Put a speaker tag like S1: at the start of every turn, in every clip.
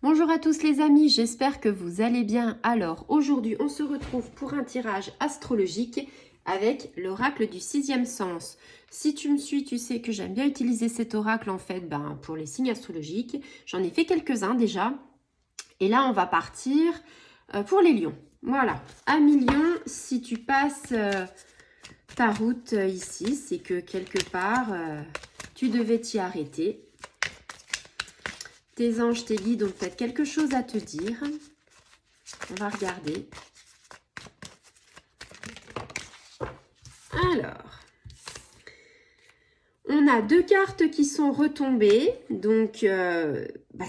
S1: Bonjour à tous les amis, j'espère que vous allez bien. Alors aujourd'hui on se retrouve pour un tirage astrologique avec l'oracle du sixième sens. Si tu me suis, tu sais que j'aime bien utiliser cet oracle en fait pour les signes astrologiques. J'en ai fait quelques-uns déjà. Et là on va partir pour les lions. Voilà, amis lions, si tu passes ta route ici, c'est que quelque part tu devais t'y arrêter. Tes anges, tes guides ont peut-être quelque chose à te dire. On va regarder. Alors, on a deux cartes qui sont retombées. Donc,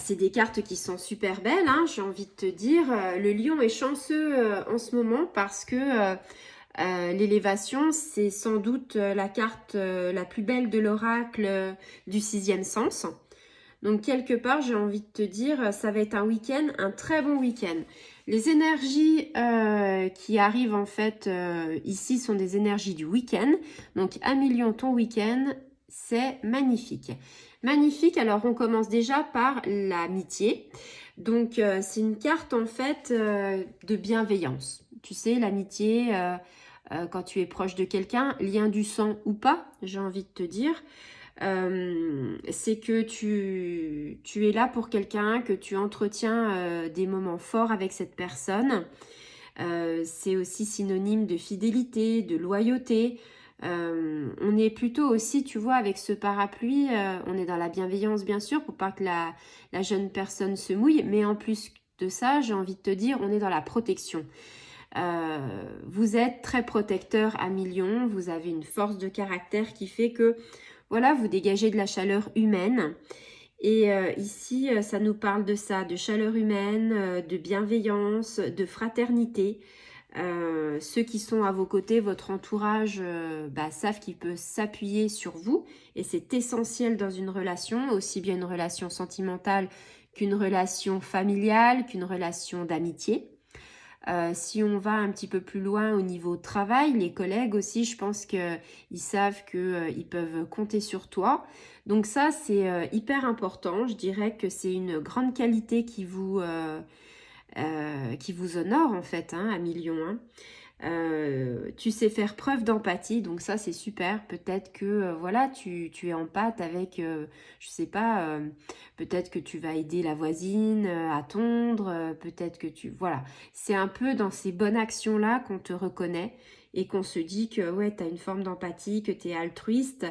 S1: c'est des cartes qui sont super belles, hein, j'ai envie de te dire. Le lion est chanceux en ce moment parce que l'élévation, c'est sans doute la carte la plus belle de l'oracle du sixième sens. Donc, quelque part, j'ai envie de te dire, ça va être un week-end, un très bon week-end. Les énergies qui arrivent en fait ici sont des énergies du week-end. Donc, Lion, ton week-end, c'est magnifique. Magnifique, alors on commence déjà par l'amitié. Donc, c'est une carte en fait de bienveillance. Tu sais, l'amitié, quand tu es proche de quelqu'un, lien du sang ou pas, j'ai envie de te dire. C'est que tu es là pour quelqu'un, que tu entretiens des moments forts avec cette personne. C'est aussi synonyme de fidélité, de loyauté. On est plutôt aussi, tu vois, avec ce parapluie, on est dans la bienveillance bien sûr, pour pas que la jeune personne se mouille, mais en plus de ça, j'ai envie de te dire, on est dans la protection. Vous êtes très protecteur à millions, vous avez une force de caractère qui fait que voilà, vous dégagez de la chaleur humaine. Et ici, ça nous parle de ça, de chaleur humaine, de bienveillance, de fraternité. Ceux qui sont à vos côtés, votre entourage, savent qu'ils peuvent s'appuyer sur vous. Et c'est essentiel dans une relation, aussi bien une relation sentimentale qu'une relation familiale, qu'une relation d'amitié. Si on va un petit peu plus loin au niveau travail, les collègues aussi, je pense qu'ils savent qu'ils peuvent compter sur toi. Donc ça, c'est hyper important. Je dirais que c'est une grande qualité qui vous honore en fait, hein, à millions. Hein. Tu sais faire preuve d'empathie, donc ça c'est super. Peut-être que voilà, tu es en pâte avec, je sais pas, peut-être que tu vas aider la voisine à tondre, peut-être que voilà. C'est un peu dans ces bonnes actions-là qu'on te reconnaît et qu'on se dit que ouais, tu as une forme d'empathie, que tu es altruiste.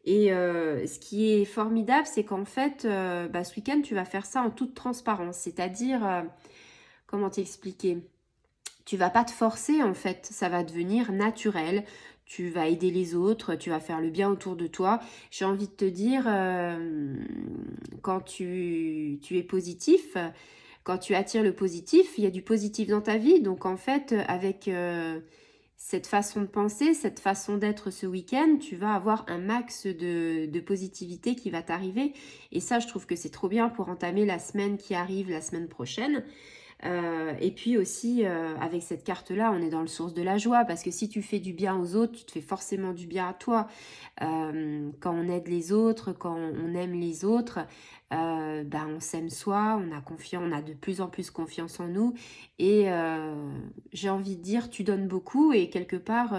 S1: Et ce qui est formidable, c'est qu'en fait, ce week-end, tu vas faire ça en toute transparence. C'est-à-dire, comment t'expliquer? Tu vas pas te forcer en fait, ça va devenir naturel. Tu vas aider les autres, tu vas faire le bien autour de toi. J'ai envie de te dire, quand tu es positif, quand tu attires le positif, il y a du positif dans ta vie. Donc en fait, avec cette façon de penser, cette façon d'être ce week-end, tu vas avoir un max de positivité qui va t'arriver. Et ça, je trouve que c'est trop bien pour entamer la semaine qui arrive, la semaine prochaine. Et puis aussi, avec cette carte-là, on est dans le source de la joie, parce que si tu fais du bien aux autres, tu te fais forcément du bien à toi. Quand on aide les autres, quand on aime les autres, on s'aime soi, on a confiance, on a de plus en plus confiance en nous. Et j'ai envie de dire, tu donnes beaucoup et quelque part,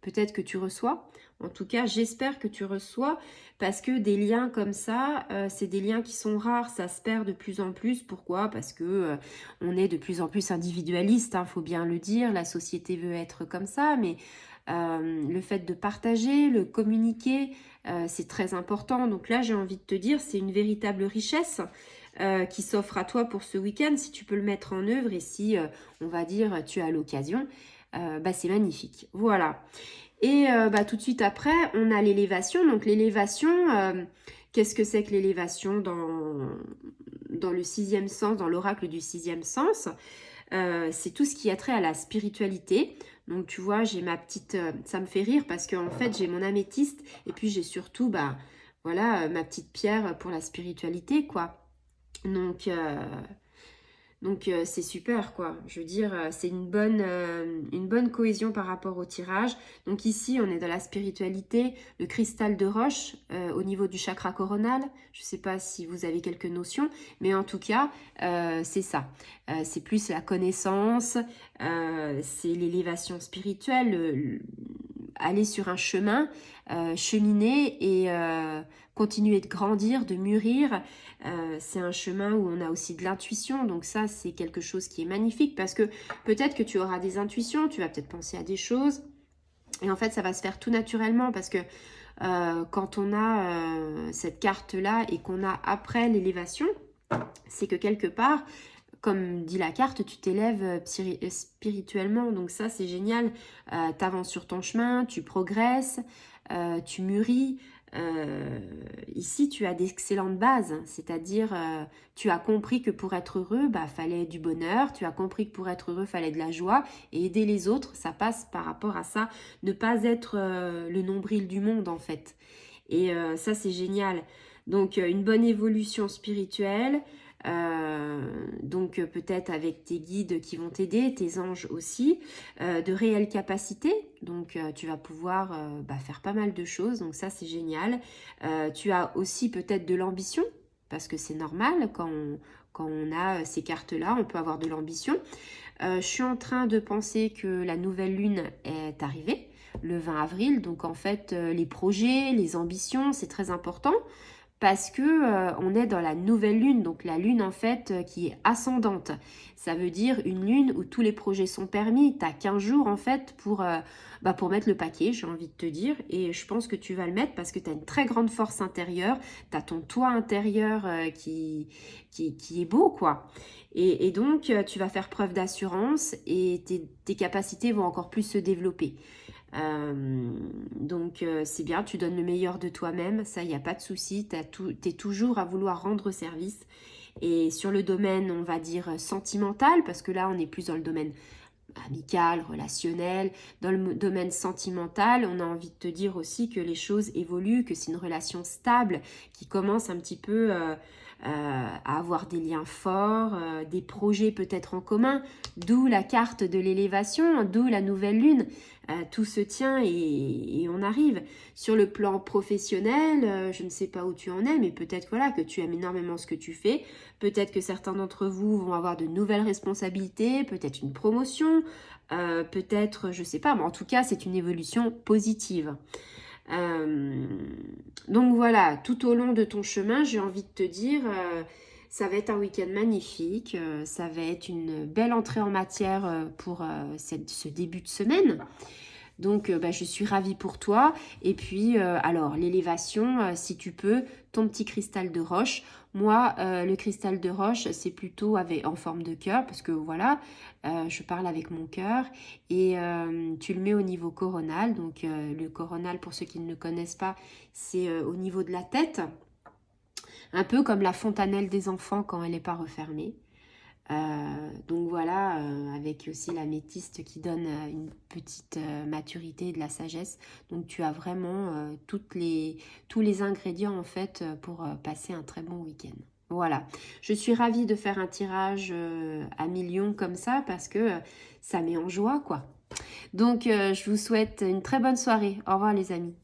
S1: peut-être que tu reçois. En tout cas, j'espère que tu reçois parce que des liens comme ça, c'est des liens qui sont rares, ça se perd de plus en plus. Pourquoi? Parce que on est de plus en plus individualiste, hein, faut bien le dire, la société veut être comme ça, mais le fait de partager, le communiquer, c'est très important. Donc là, j'ai envie de te dire, c'est une véritable richesse qui s'offre à toi pour ce week-end, si tu peux le mettre en œuvre et si, on va dire, tu as l'occasion, c'est magnifique. Voilà. Et tout de suite après, on a l'élévation. Donc l'élévation, qu'est-ce que c'est que l'élévation dans le sixième sens, dans l'oracle du sixième sens? C'est tout ce qui a trait à la spiritualité. Donc tu vois, j'ai ma petite... ça me fait rire parce qu'en fait, j'ai mon améthyste et puis j'ai surtout, ma petite pierre pour la spiritualité, quoi. Donc, Donc c'est super quoi, je veux dire, c'est une bonne cohésion par rapport au tirage. Donc ici on est dans la spiritualité, le cristal de roche au niveau du chakra coronal. Je ne sais pas si vous avez quelques notions, mais en tout cas c'est ça. C'est plus la connaissance, c'est l'élévation spirituelle, aller sur un chemin, cheminer et continuer de grandir, de mûrir. C'est un chemin où on a aussi de l'intuition, donc ça c'est quelque chose qui est magnifique parce que peut-être que tu auras des intuitions, tu vas peut-être penser à des choses et en fait ça va se faire tout naturellement parce que quand on a cette carte là et qu'on a après l'élévation, c'est que quelque part, comme dit la carte, tu t'élèves spirituellement, donc ça c'est génial. Tu avances sur ton chemin, tu progresses, tu mûris. Ici, tu as d'excellentes bases, c'est-à-dire tu as compris que pour être heureux, bah, fallait du bonheur, tu as compris que pour être heureux, fallait de la joie et aider les autres, ça passe par rapport à ça, ne pas être le nombril du monde en fait. Et ça, c'est génial. Donc, une bonne évolution spirituelle, donc peut-être avec tes guides qui vont t'aider, tes anges aussi, de réelles capacités, donc tu vas pouvoir faire pas mal de choses, donc ça c'est génial. Tu as aussi peut-être de l'ambition, parce que c'est normal quand on a ces cartes-là, on peut avoir de l'ambition. Je suis en train de penser que la nouvelle lune est arrivée le 20 avril, donc en fait les projets, les ambitions, c'est très important parce que on est dans la nouvelle lune, donc la lune en fait qui est ascendante. Ça veut dire une lune où tous les projets sont permis. Tu as 15 jours en fait pour mettre le paquet, j'ai envie de te dire. Et je pense que tu vas le mettre parce que tu as une très grande force intérieure. Tu as ton toit intérieur qui est beau quoi. Et donc tu vas faire preuve d'assurance et tes capacités vont encore plus se développer. Donc c'est bien, tu donnes le meilleur de toi-même, ça il n'y a pas de souci, t'es toujours à vouloir rendre service. Et sur le domaine, on va dire sentimental, parce que là on est plus dans le domaine amical, relationnel, dans le domaine sentimental, on a envie de te dire aussi que les choses évoluent, que c'est une relation stable qui commence un petit peu à avoir des liens forts, des projets peut-être en commun, d'où la carte de l'élévation, d'où la nouvelle lune. Tout se tient et on arrive. Sur le plan professionnel, je ne sais pas où tu en es, mais peut-être voilà, que tu aimes énormément ce que tu fais. Peut-être que certains d'entre vous vont avoir de nouvelles responsabilités, peut-être une promotion, peut-être, je ne sais pas, mais en tout cas, c'est une évolution positive. Donc voilà, tout au long de ton chemin, j'ai envie de te dire, ça va être un week-end magnifique, ça va être une belle entrée en matière pour ce début de semaine. Donc, je suis ravie pour toi. Et puis, alors, l'élévation, si tu peux, ton petit cristal de roche. Moi, le cristal de roche, c'est plutôt en forme de cœur, parce que voilà, je parle avec mon cœur. Et tu le mets au niveau coronal. Donc, le coronal, pour ceux qui ne le connaissent pas, c'est au niveau de la tête. Un peu comme la fontanelle des enfants quand elle n'est pas refermée. Donc voilà, avec aussi l'améthyste qui donne une petite maturité et de la sagesse. Donc tu as vraiment tous les ingrédients en fait pour passer un très bon week-end. Voilà, je suis ravie de faire un tirage à millions comme ça parce que ça met en joie quoi. Donc je vous souhaite une très bonne soirée. Au revoir les amis.